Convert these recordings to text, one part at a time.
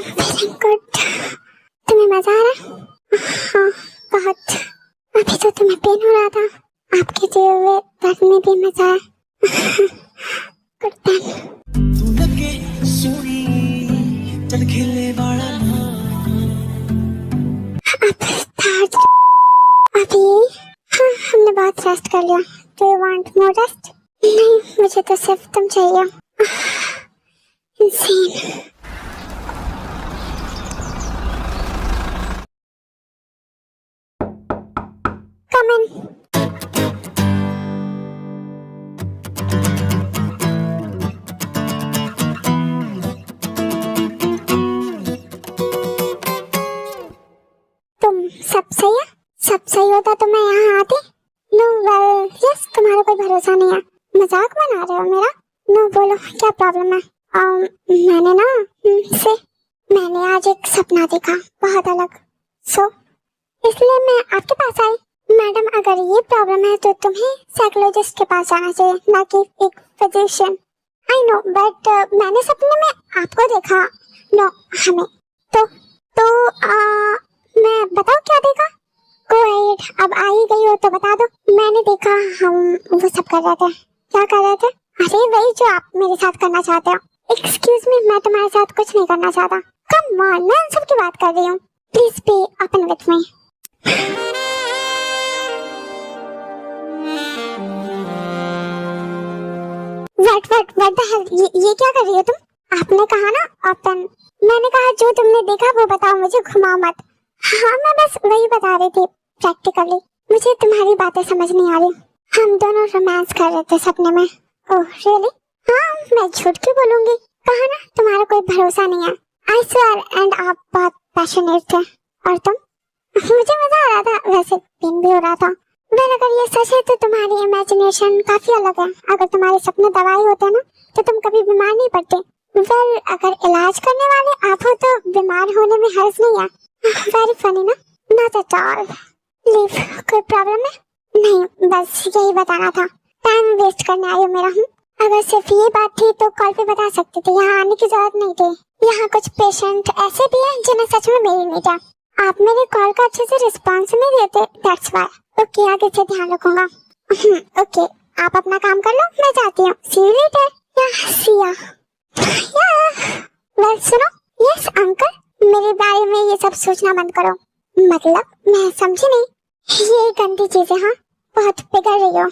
Feeling good. तुम्हें मजा आ रहा है? हाँ बहुत। अभी तो तुम्हें पेन हो रहा था, आपके दिए हुए दर्द में भी मजा है। Good then. तू लगे सोनी चल खेले वाला अभी हाँ हमने बहुत रेस्ट कर लिया। Do you want more rest? नहीं मुझे तो सिर्फ तुम चाहिए। इंसेन। कम इन। तुम सब सही है? सब सही होता तो मैं यहाँ आती? नो वेल यस, तुम्हारा कोई भरोसा नहीं है। मजाक बना रहे हो मेरा? नो बोलो क्या प्रॉब्लम है? मैंने ना से मैंने आज एक सपना देखा बहुत अलग, सो इसलिए मैं आपके पास आई। मैडम अगर ये प्रॉब्लम है तो तुम्हें साइकोलॉजिस्ट के पास जाना चाहिए, ना कि एक फिजिशियन। आई नो बट मैंने सपने में आपको देखा। नो हमें तो मैं बताऊँ क्या देखा? गो अहेड, अब आ ही गई हो तो बता दो। मैंने देखा हम वो सब कर रहे थे। क्या कर रहे थे? अरे वही जो आप मेरे साथ करना चाहते हो। एक्सक्यूज मी, मैं तुम्हारे साथ कुछ नहीं करना चाहता। कम ऑन, मैं उन सब की बात कर रही हूँ। Please be open with me. What the hell, ये क्या कर रही हो तुम? आपने कहा ना ओपन, मैंने कहा जो तुमने देखा वो बताओ, मुझे घुमाओ मत। हाँ मैं बस वही बता रही थी प्रैक्टिकली। मुझे तुम्हारी बातें समझ नहीं आ रही। हम दोनों रोमांस कर रहे थे सपने में। Oh really? हाँ मैं झूठ क्यों बोलूंगी, कहा ना तुम्हारा कोई भरोसा नहीं है। I swear. एंड आप बहुत पैशनेट थे। और तुम? मुझे मजा आ रहा था, वैसे पेन भी हो रहा था। वेल अगर ये सच है तो तुम्हारी इमेजिनेशन काफी अलग है। अगर तुम्हारे सपने दवाई होते ना तो तुम कभी बीमार नहीं पड़ते। वेल अगर इलाज करने वाले आप हो तो बीमार होने में हर्ज नहीं है। वेरी फनी ना? Not at all. लीव, कोई प्रॉब्लम है? नहीं बस यही बताना था। टाइम वेस्ट करने आई हो मेरा। हूँ अगर सिर्फ ये बात थी तो कॉल पे बता सकते थे, यहाँ आने की जरूरत नहीं थी। यहाँ कुछ पेशेंट ऐसे भी हैं जिन्हें सच में मेरी नहीं था। आप मेरे कॉल का अच्छे से रिस्पॉन्स नहीं देते, दैट्स व्हाई। ओके आगे से ध्यान रखूंगा। ओके आप अपना काम कर लो, मैं जाती हूँ। सी यू लेटर। या सिया। वेल सुनो। यस अंकल, मेरे बारे में ये सब सोचना बंद करो। मतलब मैं समझी नहीं। ये गंदी चीजें हाँ बहुत बिगड़ रही हो।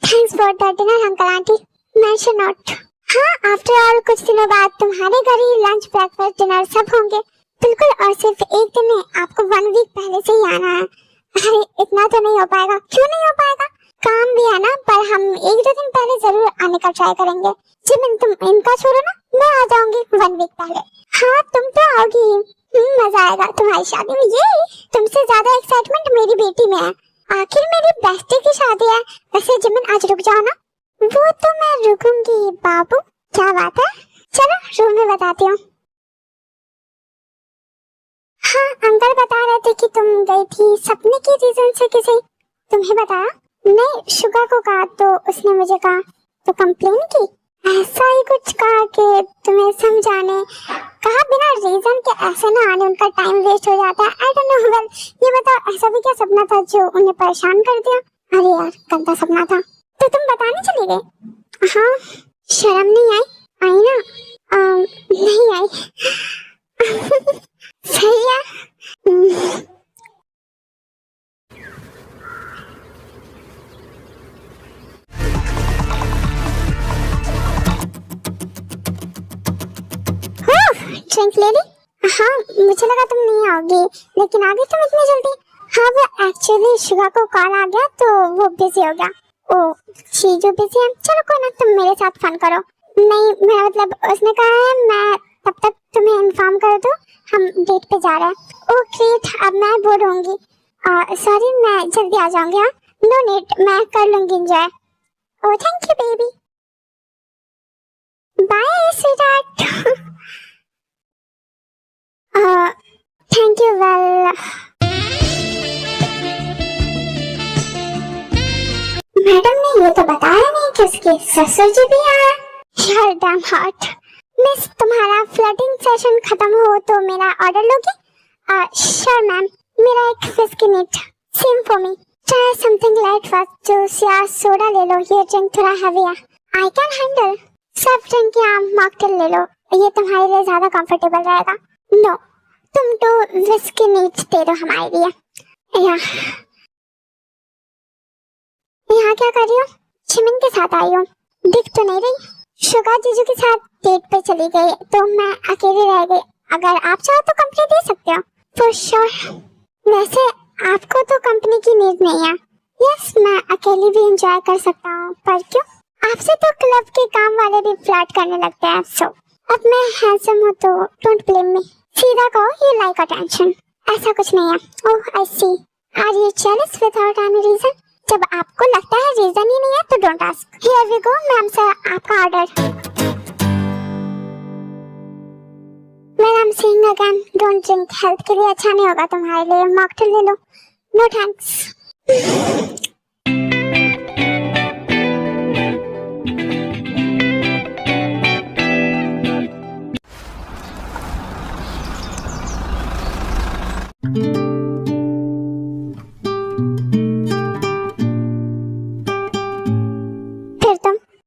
Thanks for the dinner uncle aunty. Mention note. हाँ आफ्टर ऑल कुछ दिनों बाद तुम्हारे घर ही लंच ब्रेकफास्ट डिनर सब होंगे। बिल्कुल, और सिर्फ एक दिन में, आपको 1 वीक पहले से ही आना है। अरे इतना तो नहीं हो पाएगा। क्यों नहीं हो पाएगा? काम भी है ना, पर हम 1-2 दिन पहले जरूर आने का ट्राई करेंगे। जिमिन तुम इनका छोड़ो ना, मैं आ जाऊंगी 1 वीक पहले। हाँ तुम तो आओगी। मजा आएगा तुम्हारी शादी में। ये तुमसे ज्यादा एक्साइटमेंट मेरी बेटी में है। आखिर मेरी बेस्टी की शादी है। वैसे जिमिन आज रुक जाओ ना। वो तो मैं रुकूंगी बाबू, क्या बात है। चलो रूम में बताती हूँ। हाँ अंकल बता रहे थे कि तुम गई थी सपने की रीजन से किसी। तुम्हें बताया? नहीं शुगा को कहा तो उसने मुझे कहा तो कंप्लेन की। ऐसा ही कुछ कहा कि तुम्हें समझाने कहा, बिना रीजन के ऐसे ना आने, उनका टाइम वेस्ट हो जाता है। I don't know. वेल ये बताओ ऐसा भी क्या सपना था जो उन्हें परेशान कर दिया? अरे यार गंदा सपना था। तो तुम बताने चले गए? हाँ शर्म नहीं आई? आई ना? नहीं आई। सही है। ड्रिंक ले ली? हाँ मुझे लगा तुम नहीं आओगी, लेकिन आ गई तुम इतनी जल्दी। हाँ वो एक्चुअली शुगा को कॉल आ गया तो वो बिजी हो गया। ओ शीजू बिजी है? चलो कोई ना, तुम मेरे साथ फन करो। नहीं मेरा मतलब उसने कहा है मैं तब तक तुम्हें इन्फॉर्म कर दूं हम डेट पे जा रहे हैं। ओ ग्रेट, अब मैं बोर होंगी। सॉरी मैं जल्दी आ जाऊंगी। हाँ नो नीड, मैं कर लूंगी enjoy. Oh thank you baby, bye sweetheart. Thank you. Well madam ने ये तो बताया नहीं कि उसके ससुर जी भी आए। यार डैम हॉट। मिस, तुम्हारा फ्लर्टिंग सेशन खत्म हो तो मेरा ऑर्डर लोगी? श्योर मैम, मेरा एक whisky neat, same for me. Try something light first, juice या सोडा ले लो, ये ड्रिंक थोड़ा हैवी है। I can handle. सब ड्रिंक या मॉकटेल ले लो, ये तुम्हारे लिए ज्यादा कंफर्टेबल रहेगा। नो, तुम तो व्हिस्की नीट दे दो हमारे लिए। यहाँ क्या कर रही हो? चिमिन के साथ आई हो, दिख तो नहीं रही। शुगा जीजू के साथ डेट पे चली गई तो मैं अकेली रह गई। अगर आप चाहो तो कंपनी दे सकते हो। For sure. वैसे आपको तो कंपनी की नीड नहीं है। यस, मैं अकेली भी एंजॉय कर सकता हूँ, पर क्यों? आपसे तो क्लब के काम वाले भी फ्लर्ट करने लगते हैं। सो अब मैं हैंडसम हूँ तो डोंट ब्लेम मी। सीधा कहो यू लाइक अटेंशन। ऐसा कुछ नहीं है। Oh I see. Are you jealous without any reason? जब आपको लगता है रीजन ही नहीं है तो don't ask. Here we go ma'am sir, आपका order. Ma'am saying again, don't drink, health के लिए अच्छा नहीं होगा तुम्हारे लिए। मॉकटेल ले लो। No thanks.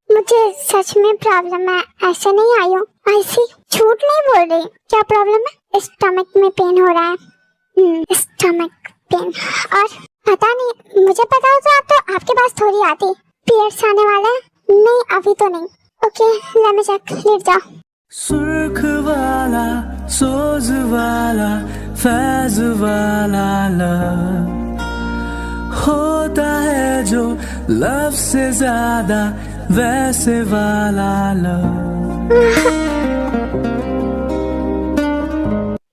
मुझे सच में प्रॉब्लम है, ऐसे नहीं आई हूँ। ऐसी झूठ नहीं बोल रही। क्या प्रॉब्लम है? स्टमक में पेन हो रहा है। Stomach pain. और पता नहीं, मुझे पता होता तो आपके पास थोड़ी आती। पीरियड्स आने वाला है? नहीं अभी तो नहीं। ओके लेट मी चेक, लेट जाओ। सुर्ख वाला, सोज वाला, फैज वाला लव होता है जो लव से ज्यादा वैसे वाला लव।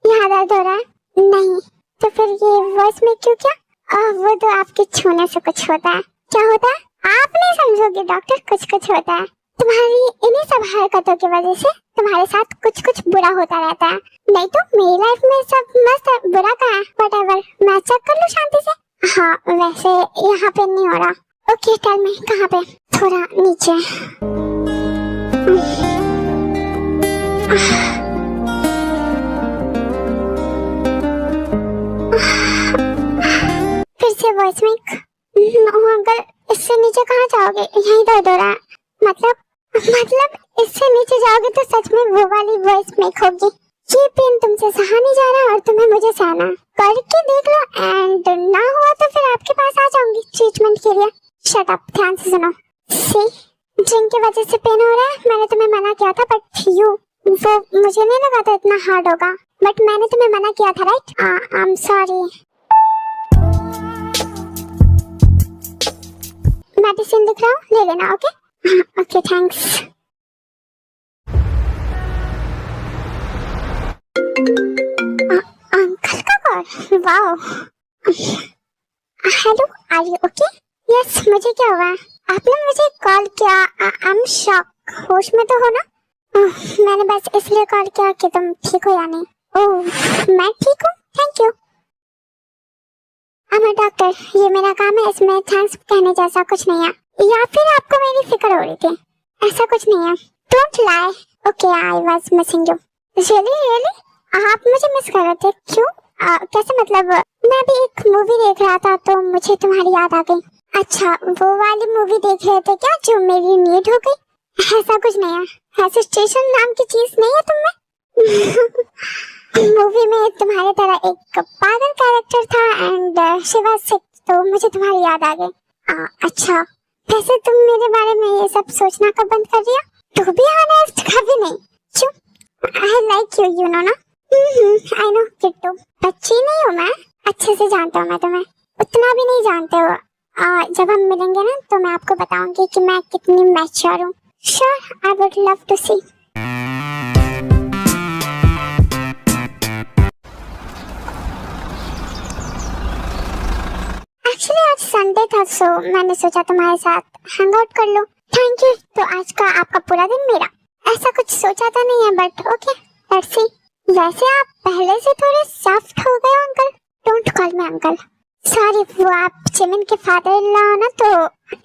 यहाँ दर्द हो रहा है? नहीं तो फिर ये वॉइस में क्यों? क्या वो तो आपके छूने से कुछ होता है। क्या होता है? आप नहीं समझोगे डॉक्टर, कुछ कुछ होता है। तुम्हारी इन्हीं सब हरकतों की वजह से तुम्हारे साथ कुछ कुछ बुरा होता रहता है। नहीं तो मेरी लाइफ में सब मस्त है, बुरा कहाँ है? व्हाटएवर, मैं चेक कर लूँ शांति से। हाँ वैसे यहाँ पे नहीं हो रहा। ओके टेल मी, कहाँ पे? थोड़ा नीचे। फिर से वॉइस में अंकल, इससे नीचे कहाँ जाओगे? यहीं दर्द हो रहा है। मतलब इससे नीचे जाओगे तो सच में वो वाली वॉइस में होगी। ये पेन तुमसे सहा नहीं जा रहा और तुम्हें मुझे सहना। करके देख लो, एंड ना हुआ तो फिर आपके पास आ जाऊंगी ट्रीटमेंट के लिए। शट अप, ध्यान से सुनो। सी, ड्रिंक की वजह से पेन हो रहा है। मैंने तुम्हें मना किया था, बट वो मुझे नहीं लगा था इतना हार्ड होगा, बट मैंने तुम्हें मना किया था right? I am sorry. Medicine लिख रहा हूँ, ले लेना। Okay okay thanks. अंकल का call? Wow. Hello, are you okay? Yes, मुझे क्या हुआ? आपने मुझे कॉल किया? I am shock. होश में तो हो ना? मैंने बस इसलिए कॉल किया कि तुम ठीक हो या नहीं। ओह मैं ठीक हूँ, thank you. I'm a doctor, ये मेरा काम है, इसमें थैंक्स कहने जैसा कुछ नहीं है। या फिर आपको मेरी फिक्र हो रही थी? ऐसा कुछ नहीं है। Don't lie. Okay I was missing you. Really? आप मुझे मिस कर रहे थे? क्यों? कैसे मतलब? मैं भी एक मूवी देख रहा था तो मुझे तुम्हारी याद आ गई। अच्छा, वो वाली मूवी देख रहे थे क्या जो मेरी नीड हो गई? ऐसा कुछ नहीं है। हेसिटेशन नाम की चीज नहीं है तुम में? मूवी में तुम्हारे तरह एक पागल कैरेक्टर था एंड शी वाज सिक, तो मुझे तुम्हारी याद आ गई। अच्छा, वैसे तुम मेरे बारे में ये सब सोचना कब बंद कर दिया? तो भी ऑनेस्ट, कभी नहीं। क्यों? I like you, you know ना? आई नो किट्टू, बच्ची नहीं हूँ मैं, अच्छे से जानता हूँ मैं तुम्हें। उतना भी नहीं जानते हो। जब हम मिलेंगे ना तो मैं आपको बताऊंगी कि मैं कितनी मैच्योर हूँ। Sure, I would love to see. Actually आज संडे था, सो मैंने सोचा तुम्हारे साथ हैंग आउट कर लूं। Thank you. तो आज का आपका पूरा दिन मेरा। ऐसा कुछ सोचा था नहीं है, बट ओके लेट्स सी। वैसे आप पहले से थोड़े सॉफ्ट हो गए हो uncle. Don't call me uncle, sorry, वो आप जिमिन के फादर इन लॉ हो ना, तो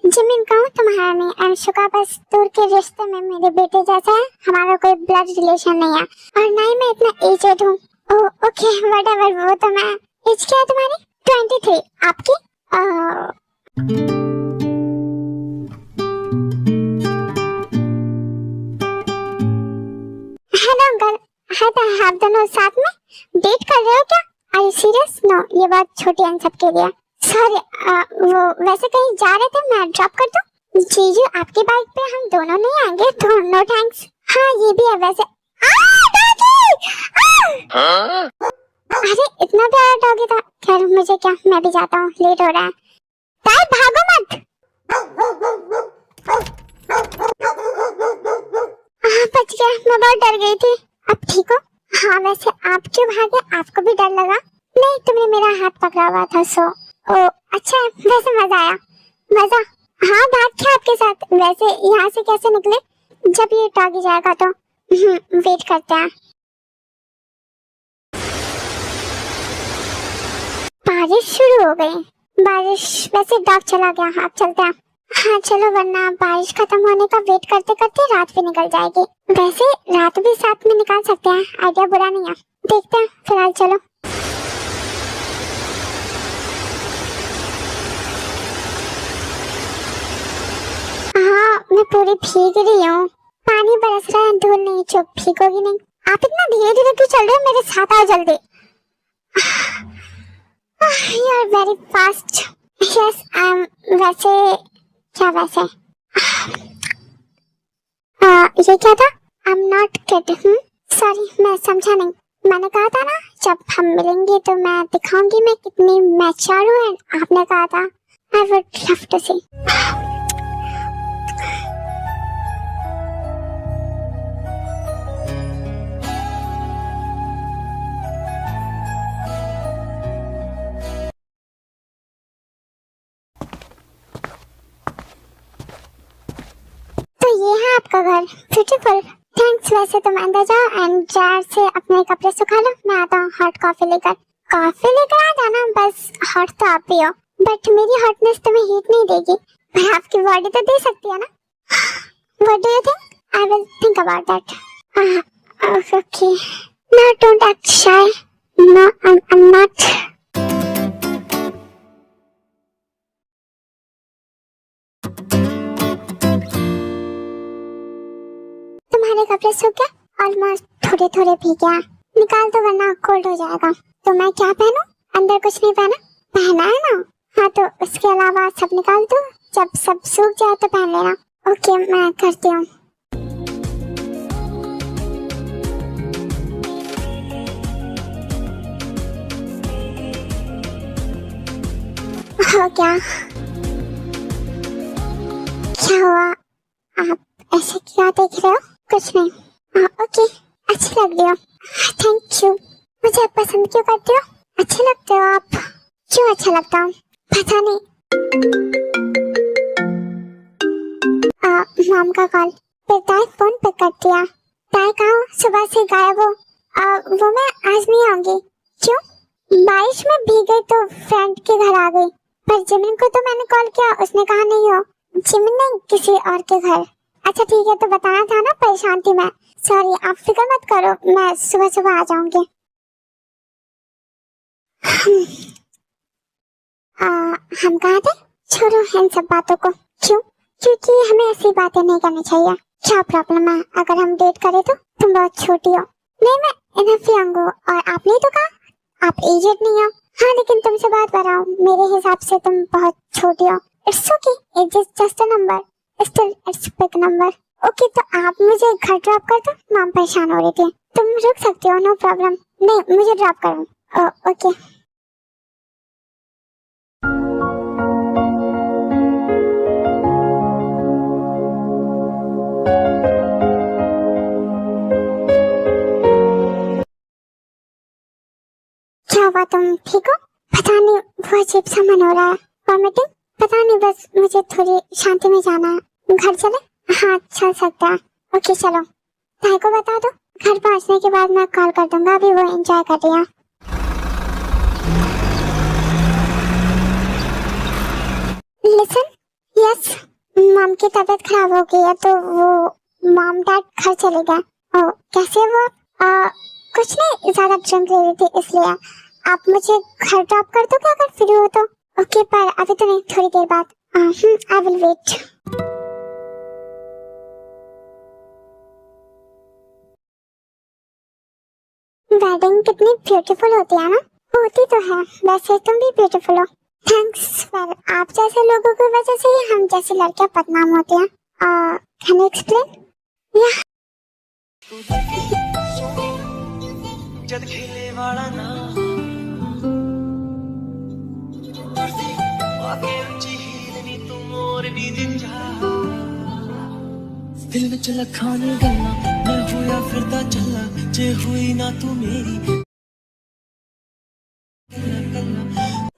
जिमिन कहूँ तुम्हारा नहीं, अंशु का बस दूर के रिश्ते में मेरे बेटे जैसा है, हमारा कोई ब्लड रिलेशन नहीं है और ना ही मैं इतना एजेड हूँ। ओके व्हाटएवर, वो तो मैं। एज क्या है तुम्हारी? 23। आपकी? हेलो अंकल, है आप दोनों साथ में डेट कर रहे हो क्या? Are you serious? No, ये बात छोटी अन सबके लिए। सॉरी, वो वैसे कहीं जा रहे थे, मैं ड्रॉप कर दूं? जीजू आपकी बाइक पे हम दोनों नहीं आएंगे तो नो थैंक्स। हाँ ये भी है वैसे। अरे इतना प्यारा डॉगी था। खैर मुझे क्या, मैं भी जाता हूँ, लेट हो रहा है। ताई भागो मत। बच गया, मैं बहुत डर गई थी। अब ठीक हो? हाँ वैसे आप क्यों भागे, आपको भी डर लगा? नहीं, तुमने मेरा हाथ पकड़ा हुआ था सो। ओ अच्छा, वैसे मजा आया। मजा? हाँ भाग क्या आपके साथ। वैसे यहाँ से कैसे निकले? जब ये डॉगी जाएगा तो वेट करते हैं। बारिश शुरू हो गई। बारिश वैसे डॉग चला गया, आप चलते हैं। हाँ चलो, वरना बारिश खत्म होने का वेट करते करते रात भी निकल जाएगी। वैसे रात भी साथ में निकाल सकते हैं, आइडिया बुरा नहीं है। देखते हैं, फिलहाल चलो। हाँ मैं पूरी भीग रही हूँ, पानी बरस रहा है, धूल नहीं, चुप भीगोगी नहीं। आप इतना धीरे धीरे क्यों चल रहे हो? मेरे साथ आओ जल्दी। You are very fast. Yes, वैसे क्या वैसे? ये क्या था? I'm not kidding. सॉरी, मैं समझा नहीं। मैंने कहा था ना जब हम मिलेंगे तो मैं दिखाऊंगी मैं कितनी मैच्योर हूँ। आपने कहा था I would love to see. ये है आपका घर, ब्यूटीफुल। थैंक्स। वैसे तुम अंदर जाओ एंड जार से अपने कपड़े सुखा लो, मैं आता हूँ हॉट कॉफी लेकर। कॉफी लेकर आ जाना, बस हॉट तो आप पियो, बट मेरी हॉटनेस तुम्हें हीट नहीं देगी, पर आपकी बॉडी तो दे सकती है ना। What do you think? I will think about that. Okay, now don't act shy. No I am not. तुम्हारे कपड़े सूख गए, ऑलमोस्ट थोड़े थोड़े भीग गया। निकाल दो वरना कोल्ड हो जाएगा। तो मैं क्या पहनूं? अंदर कुछ नहीं पहना? पहना है ना। हाँ तो उसके अलावा सब निकाल दो, जब सब सूख जाए तो पहन लेना। ओके मैं करती हूँ। हो गया। क्या हुआ? आप ऐसे क्या देख रहे हो? कुछ नहीं। ओके, अच्छी लग रही हो। Thank you. मुझे पसंद क्यों करते हो? अच्छे लगते हो आप। क्यों अच्छा लगता हूँ? पता नहीं। मॉम का कॉल। फिर ताई फोन पिक कर दिया। ताई कहाँ हो? सुबह से गायब हो। वो मैं आज नहीं आऊंगी। क्यों? बारिश में भीग गई तो फ्रेंड के घर आ गई, पर जिमिन को तो मैंने कॉल किया, उसने कहा नहीं हो। जिमिन नहीं, किसी और के घर। अच्छा ठीक है, तो बताना था ना, परेशान थी मैं। सॉरी, आप फिक्र मत करो, मैं सुबह सुबह आ जाऊंगी। हम कहाँ थे? छोड़ो इन सब बातों को। क्यों? क्योंकि हमें ऐसी बातें नहीं करनी चाहिए। क्या प्रॉब्लम है अगर हम डेट करें तो? तुम बहुत छोटी हो। नहीं मैं इनफ यंग हूँ, और आपने तो कहा आप एजेड नहीं हो। हाँ लेकिन तुमसे बात कर रहा हूँ, मेरे हिसाब से तुम बहुत छोटी हो। It's okay, age is just a number, still it's big number. Okay तो आप मुझे घर ड्रॉप कर दो, मॉम परेशान हो रही थी। तुम रुक सकती हो, नो प्रॉब्लम। नहीं मुझे ड्रॉप करो। ओके। क्या हुआ, तुम ठीक हो? पता नहीं, वो अजीब सा मन हो रहा है। वॉमिटिंग? पता नहीं, बस मुझे थोड़ी शांति में जाना है। घर चले? हाँ चल सकता है। ओके चलो। भाई को बता दो, घर पहुंचने के बाद मैं कॉल कर दूंगा, अभी वो एंजॉय कर रही है। उनकी तबीयत खराब हो गई है तो वो मॉम डैड घर चले गए। ओ कैसे वो कुछ नहीं, ज्यादा ड्रिंक ले रही थी इसलिए। आप मुझे घर ड्रॉप कर दो क्या अगर फ्री हो तो? ओके पर अभी तो नहीं, थोड़ी देर बाद। I will wait. वेडिंग कितनी ब्यूटीफुल होती है ना? होती तो है, वैसे तुम भी ब्यूटीफुल हो। थैंक्स। वेल आप जैसे लोगों की वजह से ही हम जैसी लड़कियां बदनाम होती हैं। Can you explain? या जद खेले वाला ना आगे ऊंची हील नी तू मोर दी दिन जा दिल विच लखां नी गल्लां मैं होया फिरदा चला जे हुई ना तू मेरी।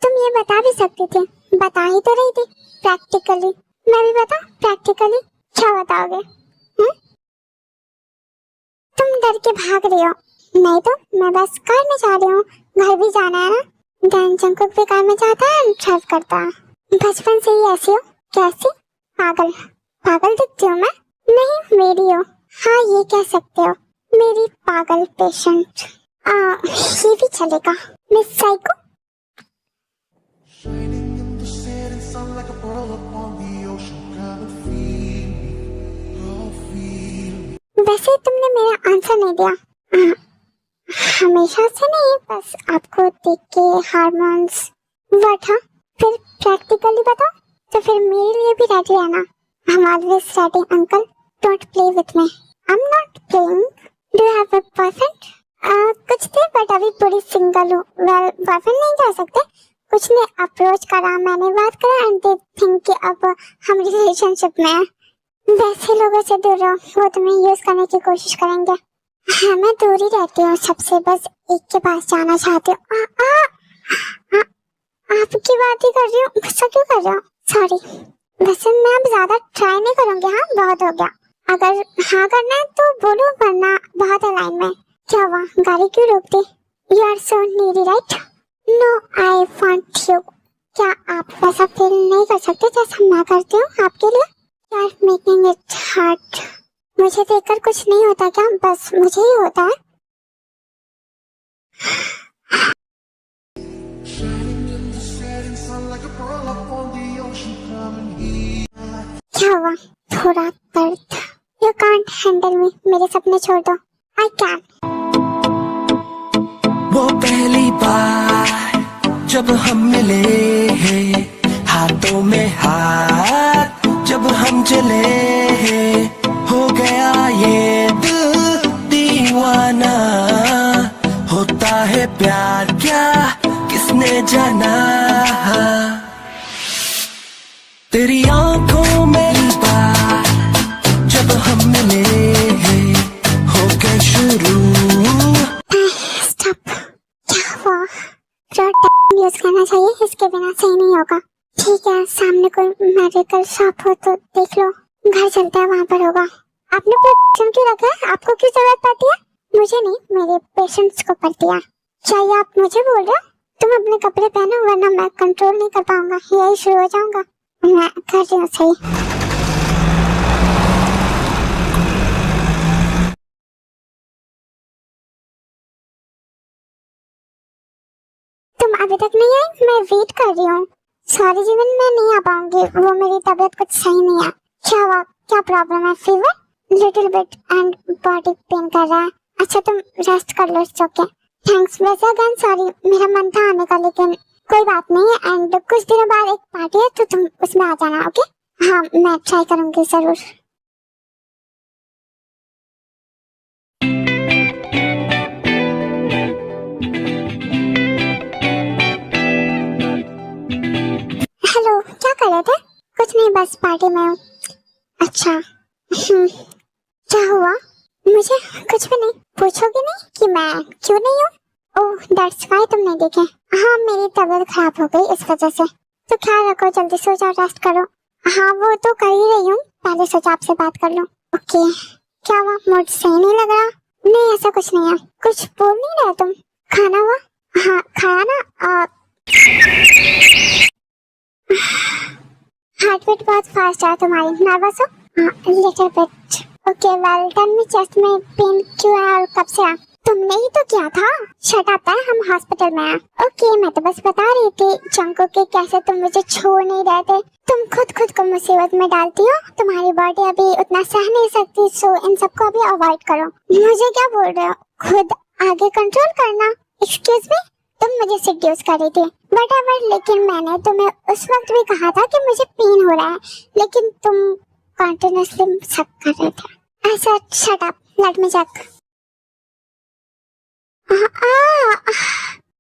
तुम ये बता भी सकती थी, बता ही तो रही थी प्रैक्टिकली। मैं भी बता प्रैक्टिकली क्या बताओगे? तुम डर के भाग रही हो। नहीं तो मैं बस कार में जा रही हूँ, घर भी जाना है ना। डैन जंकुक भी कार में जाता है, ड्राइव करता है। बचपन से ही ऐसी हो। कैसी? पागल पागल दिखती हूँ मैं? नहीं मेरी हो। हाँ ये कह सकते हो, मेरी पागल पेशेंट। ये भी चलेगा। Miss psycho. Shining in the setting sun like a pearl upon the ocean, come and feel me. वैसे तुमने मेरा आंसर नहीं दिया। हमेशा से नहीं, बस आपको देख के हार्मोन्स वठा। फिर प्रैक्टिकली बताओ तो फिर मेरे लिए भी रेडी रहना। I am always ready uncle, don't play with me. I am not playing. Do you have a boyfriend? कुछ थे बट अभी पूरी सिंगल हूँ। वेल बॉयफ्रेंड नहीं कह सकते, कुछ ने अप्रोच करा, मैंने बात करा एंड दे थिंक कि अब हम रिलेशनशिप में हैं। वैसे लोगों से दूर रहो, वो तुम्हें यूज करने की कोशिश करेंगे। हाँ मैं दूर ही रहती हूँ सबसे, बस एक के पास जाना चाहती हूँ। आपकी बात ही कर रही हूँ, गुस्सा क्यों कर रहे हो? सॉरी। वैसे मैं अब ज्यादा ट्राई नहीं करूंगी। हाँ बहुत हो गया। अगर हाँ करना है तो बोलो, वरना बहुत है लाइन में। क्या हुआ, गाड़ी क्यों रोक दी? You are so needy right? No I want you. क्या आप वैसा फील नहीं कर सकते जैसा मैं करती हूँ आपके लिए? You are making it hard. मुझे देखकर कुछ नहीं होता क्या? बस मुझे ही होता है। Shining in the setting sun like a pearl upon the ocean, come and heal. क्या हुआ? थोड़ा दर्द। यू कांट हैंडल मी, मेरे सपने छोड़ दो। I can. वो पहली बार जब हम मिले हाथों में हाथ जब हम चले हो गया ये दिल दीवाना। होता है प्यार क्या किसने जाना? तेरी आंखों में बात जब हम मिले हो गए शुरू। स्टॉप। क्या हुआ? यूज करना चाहिए, इसके बिना सही नहीं होगा। ठीक है, सामने कोई मेडिकल शॉप हो तो देख लो, घर चलते हैं, वहाँ पर होगा। आपने प्रिस्क्रिप्शन क्यों रखा है? आपको क्यों जरूरत पड़ती है? मुझे नहीं, मेरे पेशेंट्स को पड़ती है। चाहिए आप मुझे बोल रहे हो? तुम अपने कपड़े पहनो वरना मैं कंट्रोल नहीं कर पाऊंगा, यही शुरू हो जाऊंगा। मैं कर रही हूँ सही। तुम अभी तक नहीं आई? मैं वेट कर रही हूँ। सॉरी जीवन, मैं नहीं आ पाऊंगी, वो मेरी तबीयत कुछ सही नहीं है। क्या हुआ? क्या प्रॉब्लम है? Fever, little bit and body pain कर रहा है। अच्छा तुम रेस्ट कर लो, इट्स ओके। थैंक्स। वैसे अगेन सॉरी, मेरा मन था आने का लेकिन कोई बात नहीं है। एंड कुछ दिनों बाद एक पार्टी है तो तुम उसमें आ जाना, ओके? हाँ मैं ट्राई करूंगी जरूर। हेलो, क्या कर रहे थे? कुछ नहीं, बस पार्टी में हूँ। अच्छा क्या हुआ? मुझे कुछ भी नहीं। पूछोगे नहीं कि मैं क्यों नहीं हूँ? ओह दैट्स व्हाई तुम नहीं देखे। हाँ मेरी तबीयत खराब हो गई इस वजह से। तो ख्याल रखो, जल्दी सो जाओ, रेस्ट करो। हाँ वो तो कर ही रही हूँ, पहले सोचा आपसे बात कर लूँ। ओके। क्या हुआ, मूड सही नहीं लग रहा? नहीं ऐसा कुछ नहीं है। कुछ बोल नहीं रहे तुम? खाना हुआ? हाँ खाया ना। हाँ हार्ट बीट बहुत फास्ट है तुम्हारी, नर्वस हो? Little bit. Okay well tell me chest में पेन क्यों है और कब से है? तुमने ही तो किया था। शट अप है, हम हॉस्पिटल में हैं। ओके मैं तो बस बता रही थी जंको के कैसे तुम मुझे छोड़ नहीं रहे थे। तुम खुद को मुसीबत में डालती हो, तुम्हारी बॉडी अभी उतना सह नहीं सकती, सो इन सबको अभी अवॉइड करो। मुझे क्या बोल रहे हो? खुद आगे कंट्रोल करना। एक्सक्यूज मी, तुम मुझे सेड्यूस कर रही थी बट लेकिन मैंने तुम्हें उस वक्त भी कहा था कि मुझे पेन हो रहा है, लेकिन तुम कंटिन्यूअसली शक कर रहे थे। ऐसा shut up, let me check.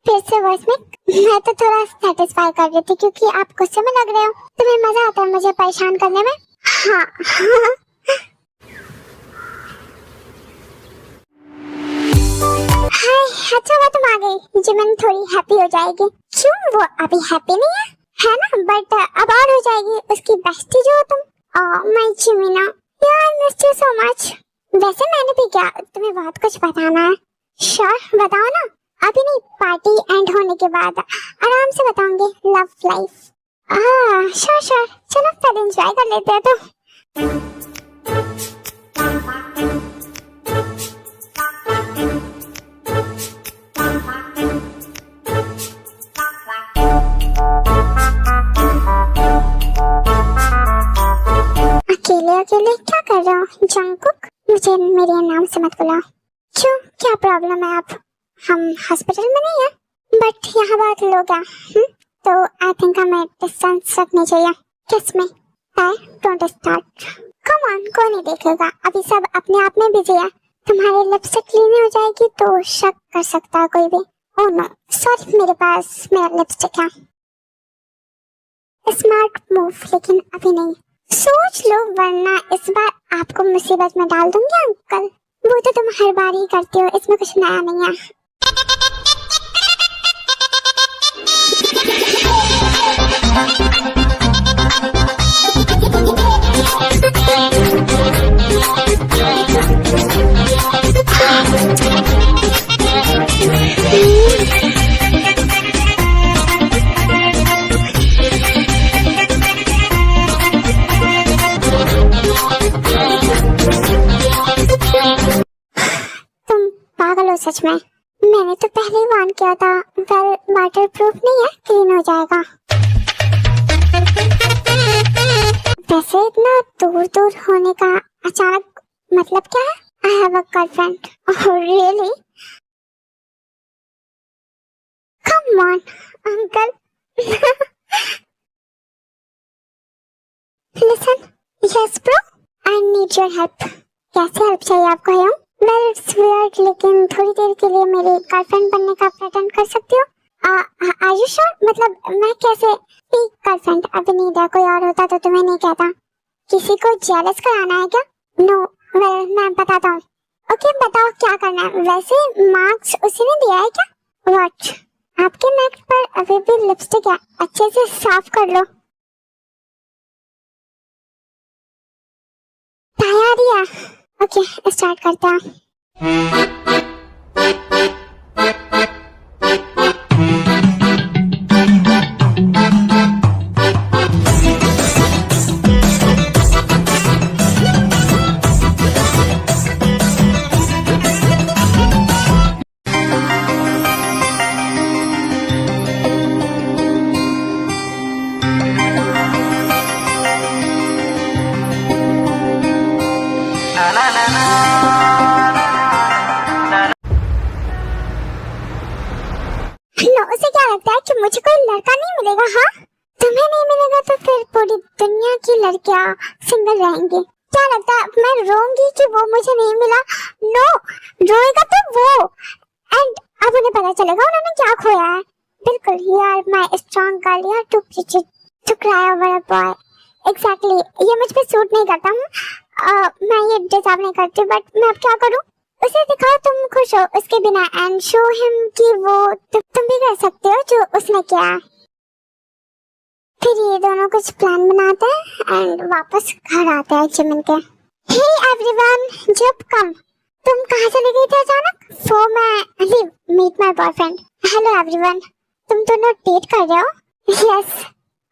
फिर से वॉइस में मैं तो थोड़ा सेटिस्फाई कर रही थी क्योंकि आप गुस्से में लग रहे हो। तुम्हें मजा आता है मुझे परेशान करने में? हाँ हाय, अच्छा हुआ तुम आ गई, जिमन थोड़ी हैप्पी हो जाएगी। क्यों, वो अभी हैप्पी नहीं है ना? बट अब और हो जाएगी, उसकी बेस्टी जो हो तुम। माय जिमिना, यार I miss you so much. वैसे मैंने भी क्या तुम्हें बहुत कुछ बताना है। श्योर बताओ ना, अभी नहीं, पार्टी एंड होने के बाद आराम से बताऊंगी। Love life. श्योर, चलो फिर एंजॉय कर लेते हैं। तो अकेले क्या कर रहे हो जंकुक? मुझे मेरे नाम से मत बुलाओ। क्यों, क्या प्रॉब्लम है? आप हम हॉस्पिटल में नहीं है बट यहाँ बहुत लोग हैं, तो आई थिंक हमें डिस्टेंस रखनी चाहिए। किस में? Don't start. कम ऑन, कोई नहीं देखेगा, अभी सब अपने आप में बिजी है। तुम्हारी लिपस्टिक क्लीन हो जाएगी तो शक कर सकता है कोई भी। ओह नो सॉरी, मेरे पास मेरा लिपस्टिक है। स्मार्ट मूव, लेकिन अभी नहीं, सोच लो वरना इस बार आपको मुसीबत में डाल दूंगी अंकल। वो तो तुम हर बार ही करती हो, इसमें कुछ नया नहीं है। सच में मैंने तो पहले ही वार्न किया था। वेल वाटर प्रूफ नहीं है, क्लीन हो जाएगा। वैसे इतना दूर होने का अचानक मतलब क्या है? I have a girlfriend. Oh really? Come on uncle. Listen, yes bro, I need your help. कैसे हेल्प चाहिए आपको? हम वेल इट्स वियर्ड, लेकिन थोड़ी देर के लिए मेरी गर्लफ्रेंड बनने का प्रेटेंड कर सकती हो? Are you sure? मतलब मैं कैसे? गर्लफ्रेंड अभी नहीं दिया, कोई और होता तो तुम्हें नहीं कहता। किसी को जेलस कराना है क्या? नो वेल मैं बताता हूँ। ओके बताओ क्या करना है। वैसे मार्क्स उसी ने दिया है क्या? व्हाट? आपके नेक पर अभी भी लिपस्टिक है, अच्छे से साफ कर लो। तैयारी है? ओके स्टार्ट करते हैं। उसे क्या लगता है कि मुझे कोई लड़का नहीं मिलेगा? हाँ, तुम्हें नहीं मिलेगा तो फिर पूरी दुनिया की लड़कियां सिंगल रहेंगी। क्या लगता है मैं रोऊंगी कि वो मुझे नहीं मिला? नो, रोएगा तो वो, एंड अब उन्हें पता चलेगा उन्होंने क्या खोया है। बिल्कुल, you are my strong girl, you are too cry over a boy. Exactly, ये मुझ पे सूट नहीं करता हूँ। मैं ये डिजर्व नहीं करती, बट मैं अब क्या करूँ? उसे दिखाओ तुम खुश हो उसके बिना, एंड शो हिम कि वो तुम भी कर सकते हो जो उसने किया। फिर ये दोनों कुछ प्लान बनाते हैं एंड वापस घर आते हैं जिमिन के। हे एवरीवन, जब कम तुम कहाँ चले गए थे अचानक? सो मैं leave meet my boyfriend. Hello everyone, तुम दोनों डेट कर रहे हो? यस।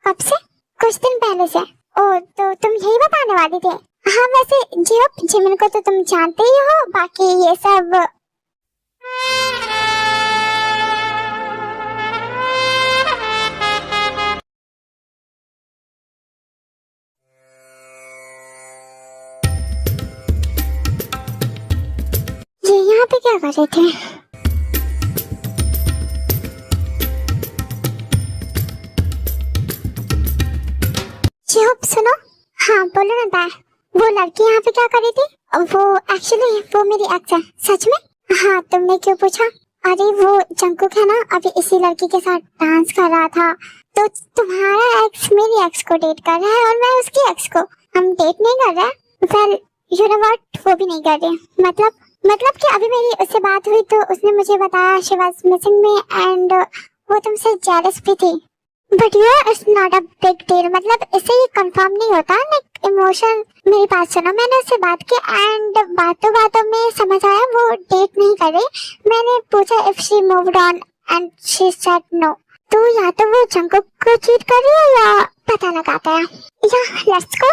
कब से? कुछ दिन पहले से। ओ तो तुम यही बताने वाली थी। हाँ वैसे जिमिन को तो तुम जानते ही हो, बाकी ये सब ये यहाँ पे क्या कर रहे थे? सुनो। हाँ बोलो ना ताया, वो लड़की यहाँ पे क्या कर रही थी? वो एक्चुअली वो मेरी एक्स है। सच में? हाँ तुमने क्यों पूछा? अरे वो जंकुक है ना, अभी इसी लड़की के साथ डांस कर रहा था। तो तुम्हारा एक्स मेरी एक्स को डेट कर रहा है और मैं उसकी एक्स को। हम डेट नहीं कर रहे। वेल यू नो व्हाट, वो भी नहीं कर रहे। मतलब कि अभी मेरी उससे बात हुई तो उसने मुझे बताया she was missing me and वो तुमसे जेलस भी थी। बट यार it's not a big deal, मतलब इससे ये कंफर्म नहीं होता। लाइक इमोशन, मेरी बात सुनो, मैंने उससे बात की एंड बातों में समझ आया वो डेट नहीं कर रही। मैंने पूछा if she moved on and she said no. तो या तो वो जंकुक को चीट कर रही है या पता लगाता है। या लेट्स गो।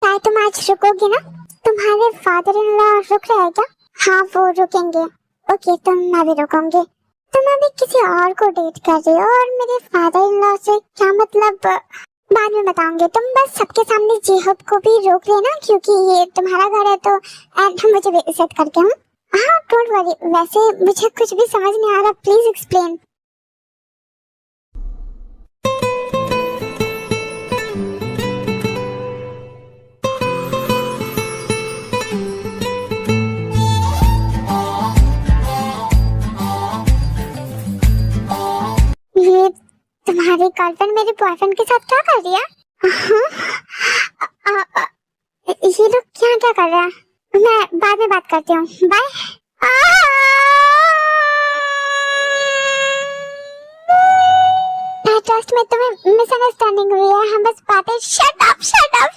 ताई तुम आज रुकोगे ना? तुम्हारे फादर इन लॉ रुक रहे हैं क्या? हाँ वो रुकेंगे। ओके तो मैं भी रुकूंगी। तुम अभी किसी और को डेट कर रही हो और मेरे फादर इन लॉ से क्या मतलब, बाद में बताऊंगी। तुम बस सबके सामने जेहब को भी रोक लेना क्योंकि ये तुम्हारा घर है तो एंड मुझे भी इज्जत करके हूँ। हाँ डोंट वरी, वैसे मुझे कुछ भी समझ नहीं आ रहा, प्लीज एक्सप्लेन। ये तुम्हारी गर्लफ्रेंड मेरे बॉयफ्रेंड के साथ क्या कर रही है? ये लोग क्या कर रहे हैं? मैं बाद में बात करती हूँ, बाय। ट्रस्ट में तुम्हें मिसअंडरस्टैंडिंग हुई है, हम बस बातें। Shut up shut up.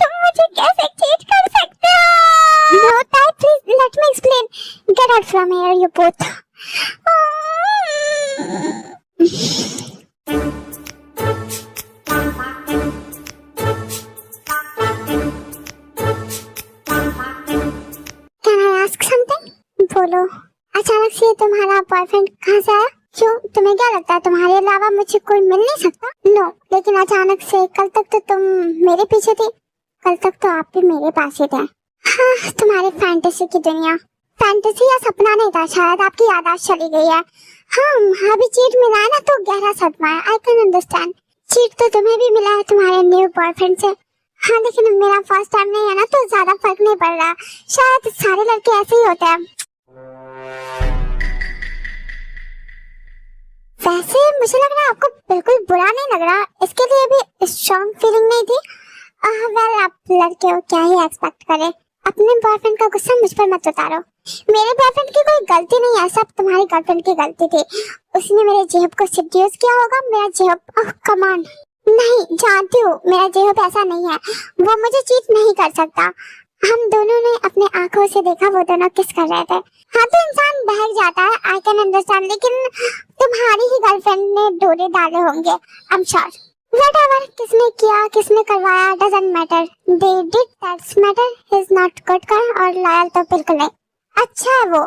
तुम मुझे कैसे चीट कर सकते हो? नो ताई please let me explain. Get out from here you both. Can I ask something? बोलो। अचानक से तुम्हारा बॉयफ्रेंड कहाँ से आया? क्यों, तुम्हें क्या लगता है तुम्हारे अलावा मुझे कोई मिल नहीं सकता? नो, लेकिन अचानक से, कल तक तो तुम मेरे पीछे थी, कल तक तो आप भी मेरे पास ही थे। हाँ तुम्हारी फैंटेसी की दुनिया। फैंटेसी या सपना नहीं था, शायद आपकी याददाश्त चली गई है। हाँ अभी चीट मिला है ना तो गहरा सदमा है। I can understand. चीट तो तुम्हें भी मिला है तुम्हारे न्यू बॉयफ्रेंड से। हाँ लेकिन मेरा फर्स्ट टाइम नहीं है ना तो ज्यादा फर्क नहीं पड़ रहा। शायद सारे लड़के ऐसे ही होते हैं। वैसे मुझे लग रहा है आपको बिल्कुल बुरा नहीं लग रहा, इसके लिए भी स्ट्रॉन्ग फीलिंग नहीं थी। वेल आप लड़के हो, क्या ही एक्सपेक्ट करें। अपने बॉयफ्रेंड का गुस्सा मुझ पर मत उतारो। मेरे बॉयफ्रेंड की कोई गलती नहीं है, सब तुम्हारी गर्लफ्रेंड की गलती थी। उसने मेरे जेहब को सेड्यूस किया होगा। मेरा जेहब, ओह कम ऑन। नहीं जानती हूँ मेरा जेहब ऐसा नहीं है, वो मुझे चीट नहीं कर सकता। हम दोनों ने अपने आंखों से देखा वो दोनों किस कर रहे थे। हाँ तो इंसान बहक जाता है, आई कैन अंडरस्टैंड, लेकिन तुम्हारी ही गर्लफ्रेंड ने डोरे डाले होंगे, आई एम श्योर। व्हाटएवर, किसने किया किसने करवाया doesn't matter, they did that's matter. He is not good guy और लॉयल तो बिल्कुल नहीं। अच्छा है वो,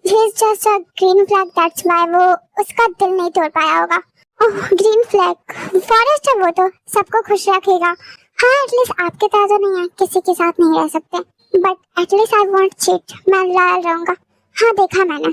he is just a green flag, that's why वो उसका दिल नहीं तोड़ पाया होगा। ओह ग्रीन फ्लैग, फॉरेस्ट है वो तो सबको खुश रखेगा। हाँ एटलीस्ट आपके तरह तो नहीं है, किसी के साथ नहीं रह सकते, but at least I want cheat, मैं लॉयल रहूंगा। हाँ देखा मैंने।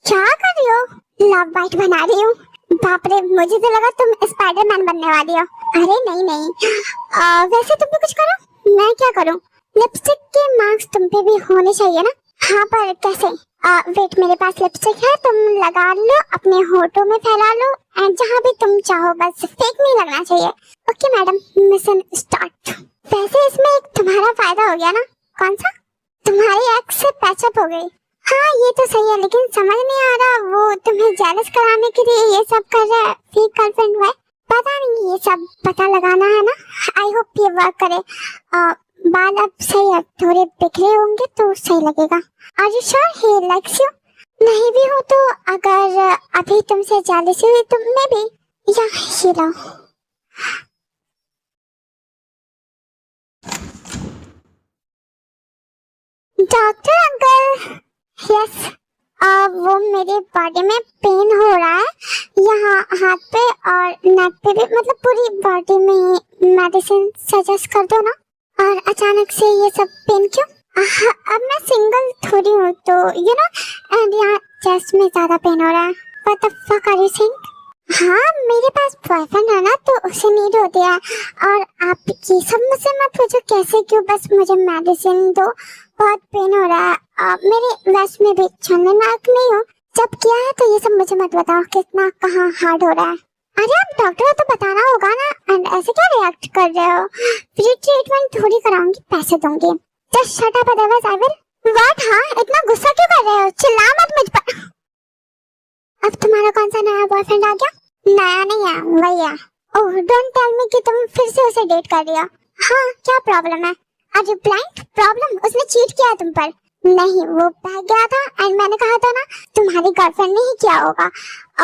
क्या कर रही हो? लव बाइट बना रही हूँ। बाप रे, मुझे तो लगा तुम स्पाइडरमैन बनने वाली हो। अरे नहीं, वैसे तुम भी कुछ करो, मैं क्या करूँ? लिपस्टिक के मार्क्स तुम पे भी होने चाहिए ना। हाँ पर कैसे? वेट, मेरे पास लिपस्टिक है, तुम लगा लो, अपने होठों में फैला लो एंड जहाँ भी तुम चाहो, बस फेक नहीं लगना चाहिए। Okay madam, mission start. वैसे इसमें एक तुम्हारा फायदा हो गया ना। कौन सा? तुम्हारी एक्स से पैचअप हो गई। हाँ ये तो सही है, लेकिन समझ नहीं आ रहा वो तुम्हें जेलस कराने के लिए ये सब कर रहा है। फेक गर्लफ्रेंड है। पता नहीं, ये सब पता लगाना है ना। आई होप ये वर्क करे। बाल अब सही है, थोड़े बिखरे होंगे तो सही लगेगा। Are you sure he likes you? नहीं भी हो तो अगर अभी तुमसे जेलसी हुई तो मैं भी या ही लो। डॉक्टर अंकल, यस, वो मेरे बॉडी में पेन हो रहा है, यहाँ हाथ पे और नेक पे भी, मतलब पूरी बॉडी में। मेडिसिन सजेस्ट कर दो ना। और अचानक से ये सब पेन क्यों? अब मैं सिंगल थोड़ी हूँ तो यू नो, एंड यहाँ चेस्ट में ज्यादा पेन हो रहा है। What the fuck are you saying? हाँ, मेरे पास बॉयफ्रेंड है ना तो उसे नीड होती है। और आप ये सब मुझसे मत पूछो कैसे क्यों, बस मुझे मेडिसिन दो, बहुत पेन हो रहा है। मेरे वेस्ट में भी छलने नाक नहीं हो, जब किया है तो ये सब मुझे मत बताओ कितना कहाँ हार्ड हो रहा है। अरे आप डॉक्टर हो तो बताना होगा ना, एंड ऐसे क्या रिएक्ट कर रहे हो? फ्री ट्रीटमेंट थोड़ी कराऊंगी, पैसे दूंगी। Just shut up otherwise I will. What? हाँ, इतना गुस्सा क्यों कर रहे हो? चिल्ला मत मुझ पर। अब तुम्हारा कौन सा नया बॉयफ्रेंड आ गया? नया नहीं है, वही है। ओह, डोंट टेल मी कि तुम फिर से उसे डेट कर रही हो। हाँ, क्या प्रॉब्लम है? Are you blind? प्रॉब्लम? उसने चीट किया तुम पर? नहीं, वो बह गया था एंड मैंने कहा था ना तुम्हारी गर्लफ्रेंड ने ही किया होगा,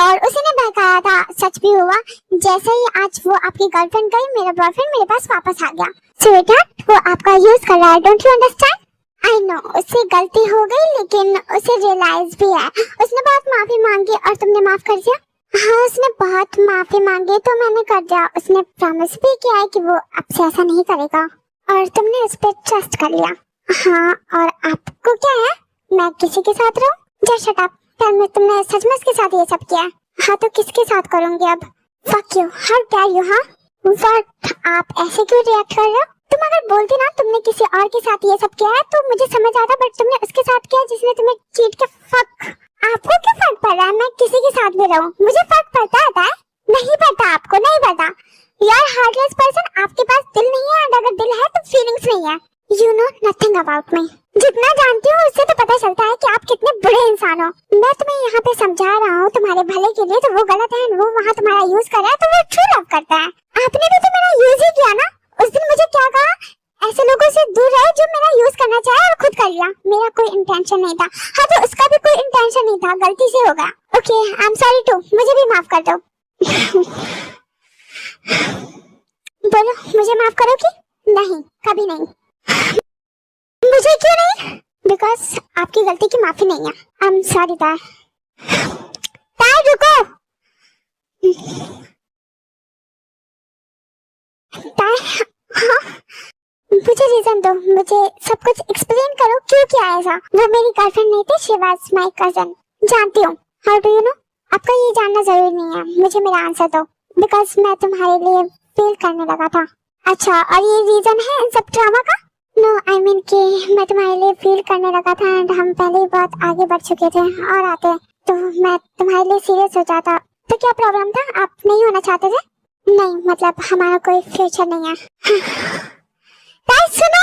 और उसी ने बहकाया था। सच भी हुआ। जैसे ही आज वो आपकी गर्लफ्रेंड गई, मेरा बॉयफ्रेंड मेरे पास वापस आ गया। स्वीटहार्ट, वो आपका यूज कर रहा है, don't you understand? I know, उससे गलती हो गई, लेकिन उसे रियलाइज भी है। उसने बहुत माफी मांगी और तुमने माफ कर दिया। हाँ, उसने बहुत माफी मांगी तो मैंने कर दिया। उसने प्रॉमिस भी किया है कि वो आपसे ऐसा नहीं करेगा, और तुमने उस पर ट्रस्ट कर लिया। हाँ, और आपको क्या है मैं किसी के साथ रहूं? Just shut up, tell me, तुमने सच में इसके साथ ये सब किया है? हाँ, तो किसके साथ करूंगी अब? Fuck you, how dare you. हाँ, व्हाट? आप ऐसे क्यों रिएक्ट कर रहे हो? तुम अगर बोलती ना तुमने किसी और के साथ ये सब किया है तो मुझे समझ आता, बट तुमने उसके साथ किया जिसने तुम्हें चीट के। फक, आपको क्या फर्क पड़ रहा है मैं किसी के साथ भी रहूं? मुझे फर्क पड़ता है? नहीं पता आपको? नहीं पता? यार हार्टलेस पर्सन, आपके पास दिल नहीं है, और अगर दिल है तो फीलिंग्स नहीं है। You know nothing about me. जितना जानती हूँ उससे तो पता चलता है कि आप कितने बुरे इंसान हो। मैं तुम्हें यहाँ पे समझा रहा हूँ तुम्हारे भले के लिए, तो वो गलत है, वो वहाँ तुम्हारा यूज कर रहा है, तो वो ट्रू लव करता है। आपने भी तो मेरा यूज ही किया ना। उस दिन मुझे क्या कहा? ऐसे लोगों से दूर रहे जो मेरा यूज करना चाहे, और खुद कर लिया। मेरा कोई इंटेंशन नहीं था। हाँ, तो उसका भी कोई इंटेंशन नहीं था, गलती से हो गया। Okay, I am sorry too, मुझे भी माफ कर दो। बोलो, मुझे माफ करोगी? नहीं, कभी नहीं। मुझे क्यों नहीं? बिकॉज आपकी गलती की माफी नहीं है। आई एम सॉरी तार। तार रुको। तार, हाँ, मुझे रीजन दो, मुझे सब कुछ एक्सप्लेन करो, क्यों किया ऐसा? वो मेरी गर्लफ्रेंड नहीं थी, शी वाज माय कजन। जानती हूँ। How do you know? आपका ये जानना जरूरी नहीं है, मुझे मेरा आंसर दो। बिकॉज मैं तुम्हारे लिए फील करने लगा था। अच्छा, और ये रीजन है इन सब ड्रामा का? नो, आई मीन कि मैं तुम्हारे लिए फील करने लगा था, एंड हम पहले ही बहुत आगे बढ़ चुके थे और आते, तो मैं तुम्हारे लिए सीरियस हो जाता। तो क्या प्रॉब्लम था? आप नहीं होना चाहते थे? नहीं, मतलब हमारा कोई फ्यूचर नहीं है। सुनो,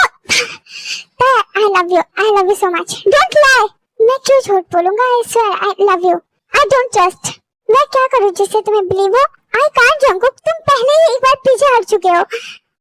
आई love you so much. Don't lie. मैं क्यों झूठ बोलूंगा? I swear I love you. I don't trust. मैं क्या करूं जिससे तुम्हें बिलीव हो? आई कांट जंकुक, तुम पहले ही एक बार पीछे हट चुके हो,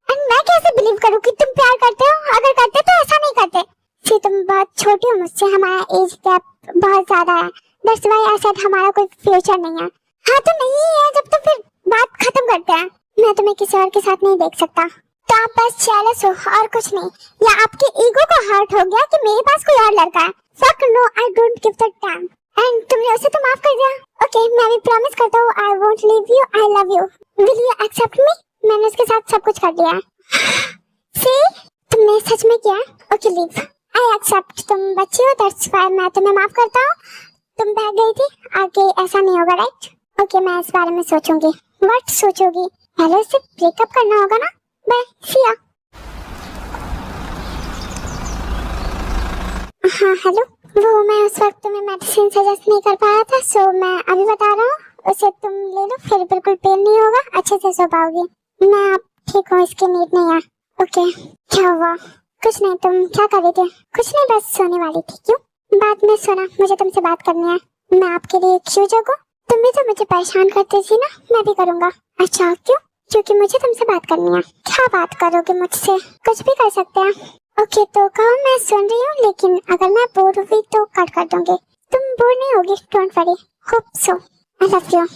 एंड मैं कैसे बिलीव करूं कि तुम प्यार करते हो? अगर करते तो ऐसा नहीं करते। सी, तुम बहुत छोटी हो मुझसे, हमारा एज गैप बहुत ज्यादा है। दैट्स व्हाई आई सेड हमारा कोई फ्यूचर नहीं है। हाँ, तो नहीं है जब, तो फिर बात खत्म करते हैं। मैं तुम्हें किसी और के साथ नहीं देख सकता। तो आप बस जेलस हो और कुछ नहीं, या आपके ईगो को हर्ट हो गया कि मेरे पास कोई और लड़का है। Fuck no, I don't give the damn. And तुमने उसे तो माफ कर दिया। ओके, मैं भी प्रॉमिस करता हूँ, I won't leave you, I love you. Will you accept me? मैंने उसके साथ सब कुछ कर दिया है। सी, तुमने सच में किया? Okay, leave. I accept. तुम बच्ची हो, दैट्स व्हाई मैं तुम्हें माफ करता हूँ। तुम बह गई थी, आगे ऐसा नहीं होगा, राइट? ओके, मैं इस बारे में सोचूंगी। व्हाट सोचोगी? पहले से ब्रेकअप करना होगा ना। बाय, सी या। हाँ, हेलो। वो मैं उस वक्त तुम्हें मेडिसिन सजेस्ट नहीं कर पाया था, सो मैं अभी बता रहा हूँ, उसे तुम ले लो, फिर बिल्कुल पेन नहीं होगा, अच्छे से सो पाओगी। मैं अब ठीक हूँ, इसकी नीड नहीं है। ओके, क्या हुआ? कुछ नहीं, तुम क्या कर रही थी? कुछ नहीं, बस सोने वाली थी। क्यों? बाद में सोना, मुझे तुमसे बात करनी है। मैं आपके लिए क्यों जगूं? तुम भी तो मुझे परेशान करती थी ना, मैं भी करूंगा। अच्छा क्यों? क्योंकि मुझे तुमसे बात करनी है। क्या बात करोगे मुझसे? कुछ भी कर सकते हैं। ओके तो कहो, मैं सुन रही हूँ, लेकिन अगर मैं बोर हुई तो कट कर दूंगी। तुम बोर नहीं होगी, don't worry. Hope so. I love you.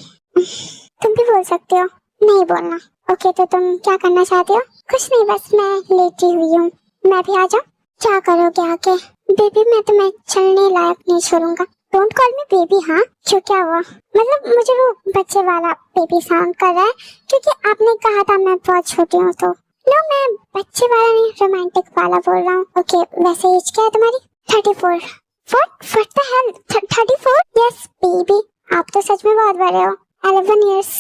तुम भी बोल सकते हो नहीं बोलना। ओके तो तुम क्या करना चाहते हो? कुछ नहीं, बस मैं लेटी हुई हूँ। मैं भी आ जाऊँ? क्या करोगे आके? बेबी मैं तुम्हें चलने लायक नहीं छोड़ूंगा। Don't call me baby. हाँ क्यों, क्या हुआ? मतलब मुझे वो बच्चे वाला बेबी साउंड कर रहा है, क्योंकि आपने कहा था मैं बहुत छोटी हूँ। तो लो, मैं बच्चे वाला नहीं, रोमांटिक वाला बोल रहा हूँ। ओके वैसे एज क्या है तुम्हारी? 34। What the hell? 34? Yes baby, आप तो सच में बहुत बड़े हो। 11 इयर्स।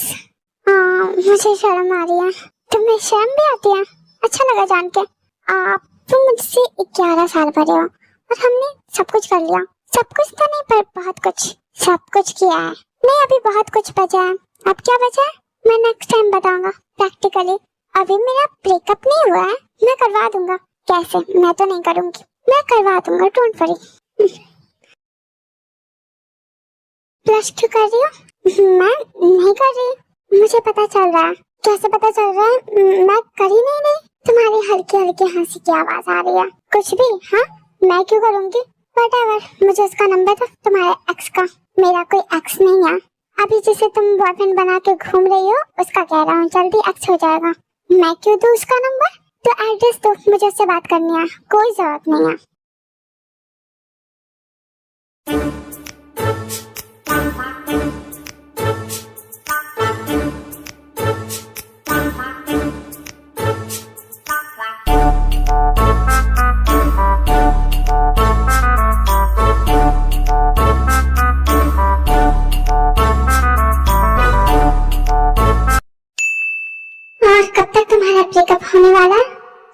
हाँ मुझे शर्म आ रही है। तुम्हें शर्म भी आती है? अच्छा लगा जान के। आप तुम मुझसे 11 साल बड़े हो और हमने सब कुछ कर लिया। सब कुछ तो नहीं, पर बहुत कुछ। सब कुछ किया है। नहीं, अभी बहुत कुछ बचा है। अब क्या बचा है मैं नेक्स्ट टाइम बताऊंगा प्रैक्टिकली। अभी मेरा ब्रेकअप नहीं हुआ है, मैं करवा दूंगा। कैसे? मैं तो नहीं करूंगी, मैं करवा दूंगा, डोंट वरी। ब्लश क्यों कर रही हो? मैं नहीं कर रही, मुझे पता चल रहा है। कैसे पता चल रहा है? मैं करी नहीं। तुम्हारी हल्की हल्की हंसी की आवाज आ रही है। कुछ भी? हाँ मैं क्यों करूंगी? व्हाटएवर, मुझे उसका नंबर दो, तुम्हारे एक्स का। मेरा कोई एक्स नहीं है। अभी जिसे तुम बॉयफ्रेंड बना के घूम रही हो उसका कह रहा हूँ, जल्दी एक्स हो जाएगा। मैं क्यों दूँ उसका नंबर? तो एड्रेस दो, मुझे उससे बात करनी है। कोई जरूरत नहीं है। और कब तक तुम्हारा ब्रेकअप होने वाला है,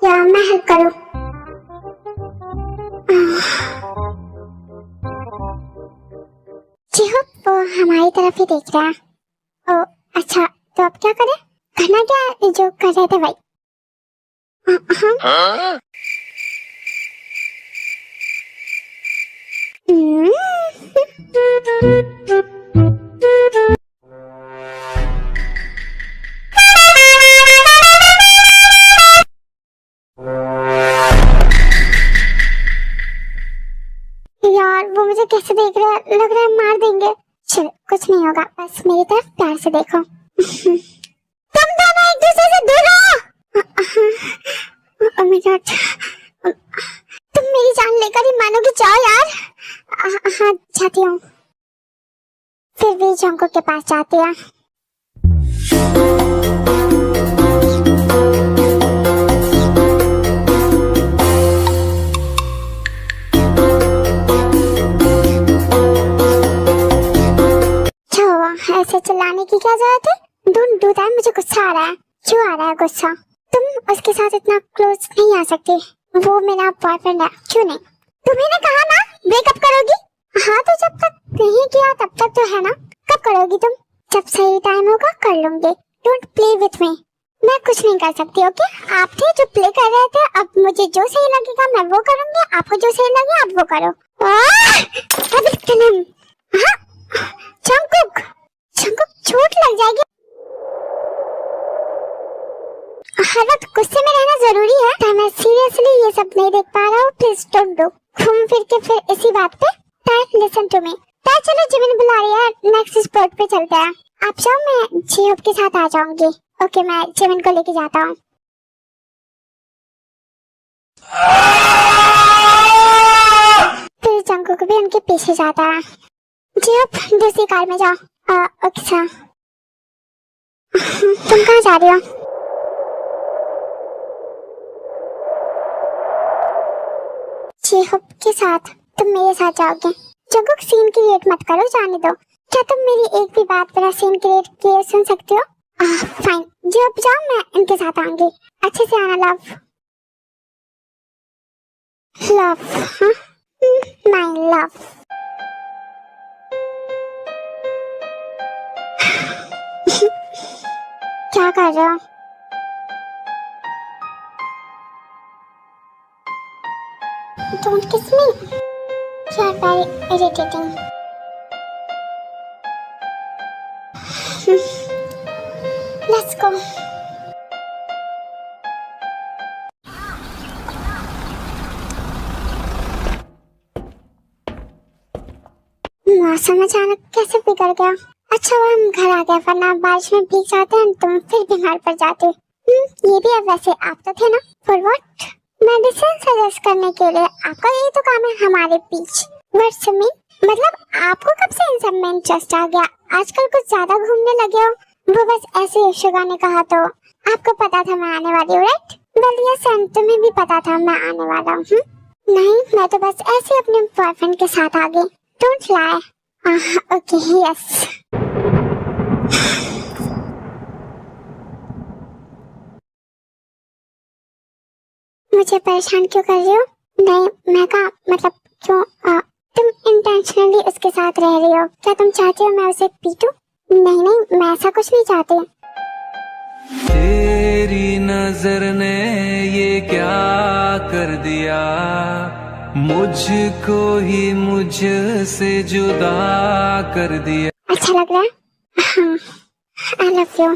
या मैं हेल्प करूं? जी हो, वो हमारी तरफ ही देख रहा है। ओ अच्छा, तो अब क्या करें? करना क्या है, जो कर रहे थे भाई। हाँ। यार वो मुझे कैसे देख रहा है, लग रहा है मार देंगे। चल कुछ नहीं होगा, बस मेरी तरफ प्यार से देखो। तुम दोनों एक दूसरे से दूर रहो। ओह माय गॉड, तुम मेरी जान लेकर ही मानोगे? जाओ यार। हाँ जाती हूँ। फिर भी जंगल के पास जाती है। ऐसे चिल्लाने की क्या जरूरत है? डोंट डू दैट, मुझे गुस्सा आ रहा है। क्यों आ रहा है गुस्सा? तुम उसके साथ इतना क्लोज नहीं आ सकती, वो मेरा बॉयफ्रेंड है। क्यों नहीं? तुम्हें ने कहा ना ब्रेकअप करोगी। हाँ तो जब तक नहीं किया तब तक तो है ना। कब करोगी तुम? जब सही टाइम होगा कर लूंगी। Don't play with me. मैं कुछ नहीं कर सकती। ओके आप थे जो प्ले कर रहे थे, अब मुझे जो सही लगेगा मैं वो करूंगी, आपको जो सही लगे आप वो करो। जंगकुक, जंगकुक चोट लग जाएगी। हर वक्त गुस्से में रहना जरूरी है? तो मैं सीरियसली ये सब नहीं देख पा रहा हूँ, प्लीज डोंट डू। घूम फिर के फिर इसी बात पे। Time listen to me. चलो जिमिन बुला रही है, नेक्स्ट स्पॉट पे चलते हैं। आप जाओ, मैं जीहोप के साथ आ जाऊंगी। ओके मैं जिमिन को लेके जाता हूँ। फिर जंगकुक भी उनके पीछे जाता है। जीहोप दूसरी कार में जाओ। Okay sir. तुम कहाँ जा रही हो? जीहोप के साथ? तुम मेरे साथ जाओगे? जंगकुक सीन क्रिएट मत करो, जाने दो। क्या तुम मेरी एक भी बात बिना सीन क्रिएट किए सुन सकते हो? फाइन, जीहोप जाओ, मैं इनके साथ आऊंगी। अच्छे से आना। लव लव, हाँ माय लव। क्या कर रहे हो? Don't kiss me. You are very irritating. Let's go. मौसम अचानक कैसे बिगड़ गया। अच्छा हुआ हम घर आ गए, वरना बारिश में भीग जाते हैं तुम फिर बीमार पड़ जाते। ये भी अब वैसे आप तो थे ना। For what? मेडिसिन सजेस्ट करने के लिए। आपका यही तो काम है हमारे बीच। What's mean? मतलब आपको कब से इन सब में इंटरेस्ट आ गया? आजकल कुछ ज्यादा घूमने लगे हो। वो बस ऐसे ही शुगा ने कहा तो आपको पता था मैं आने वाली हूँ, राइट? वेल यस, तुम्हें भी पता था मैं आने वाला हूँ। नहीं, मैं तो बस ऐसे ही अपने बॉयफ्रेंड के साथ आ गई। Don't lie. Okay yes. मुझे परेशान क्यों कर रही हो? नहीं, मैं कहा मतलब क्यों? तुम इंटेंशनली उसके साथ रह रही हो। क्या तुम चाहती हो मैं उसे पीटूं? नहीं नहीं, मैं ऐसा कुछ नहीं चाहती। तेरी नजर ने ये क्या कर दिया, मुझको ही मुझसे जुदा कर दिया। अच्छा लग रहा है? आई लव यू।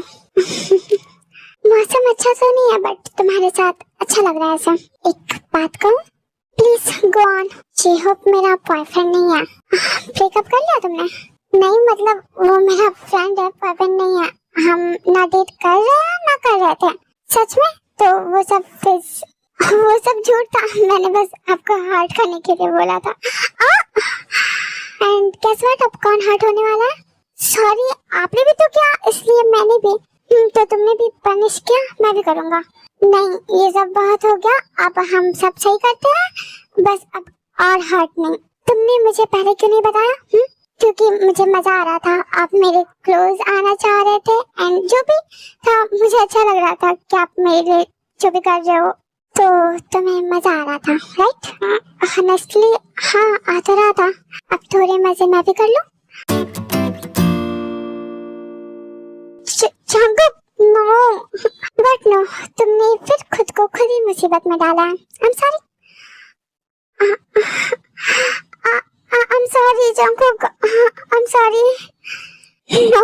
मौसम अच्छा तो नहीं है बट तुम्हारे साथ अच्छा लग रहा है ऐसा। एक बात कहूँ? Please go on. I hope मेरा बॉयफ्रेंड नहीं है। ब्रेकअप कर लिया तुमने? नहीं मतलब वो मेरा फ्रेंड है, बॉयफ्रेंड नहीं है। हम ना डेट कर रहे हैं ना कर रहे थे। सच में? तो वो सब झूठ था। मैंने बस आपको हर्ट करने के लिए बोला था। एंड गेस व्हाट, अब कौन हर्ट होने वाला है? सॉरी, आपने भी तो किया इसलिए मैंने भी। तो तुमने भी पनिश किया, मैं भी करूँगा। नहीं, ये सब बहुत हो गया। अब हम सब सही करते हैं, बस अब और हर्ट नहीं। तुमने मुझे पहले क्यों नहीं बताया? क्योंकि मुझे मजा आ रहा था, आप मेरे क्लोज आना चाह रहे थे एंड जो भी था मुझे अच्छा लग रहा था कि आप मेरे लिए जो भी कर रहे हो, तो तुम्हें मजा आ रहा था, राइट? ऑनेस्टली हाँ, आ तो रहा था। अब थोड़े मजे मैं भी कर लूं। जंगल नो, बट नो, तुमने फिर खुद को खुद ही मुसीबत में डाला है। आई am sorry. I'm sorry, Jungkook. I'm sorry. No.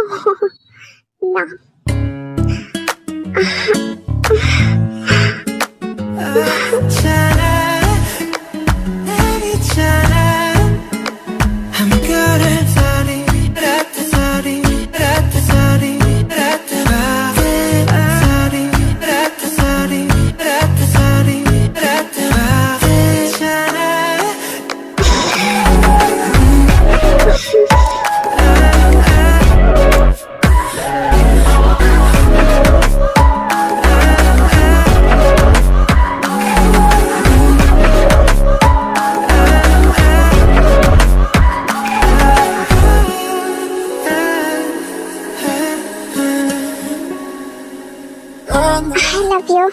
I love you.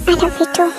I love you too.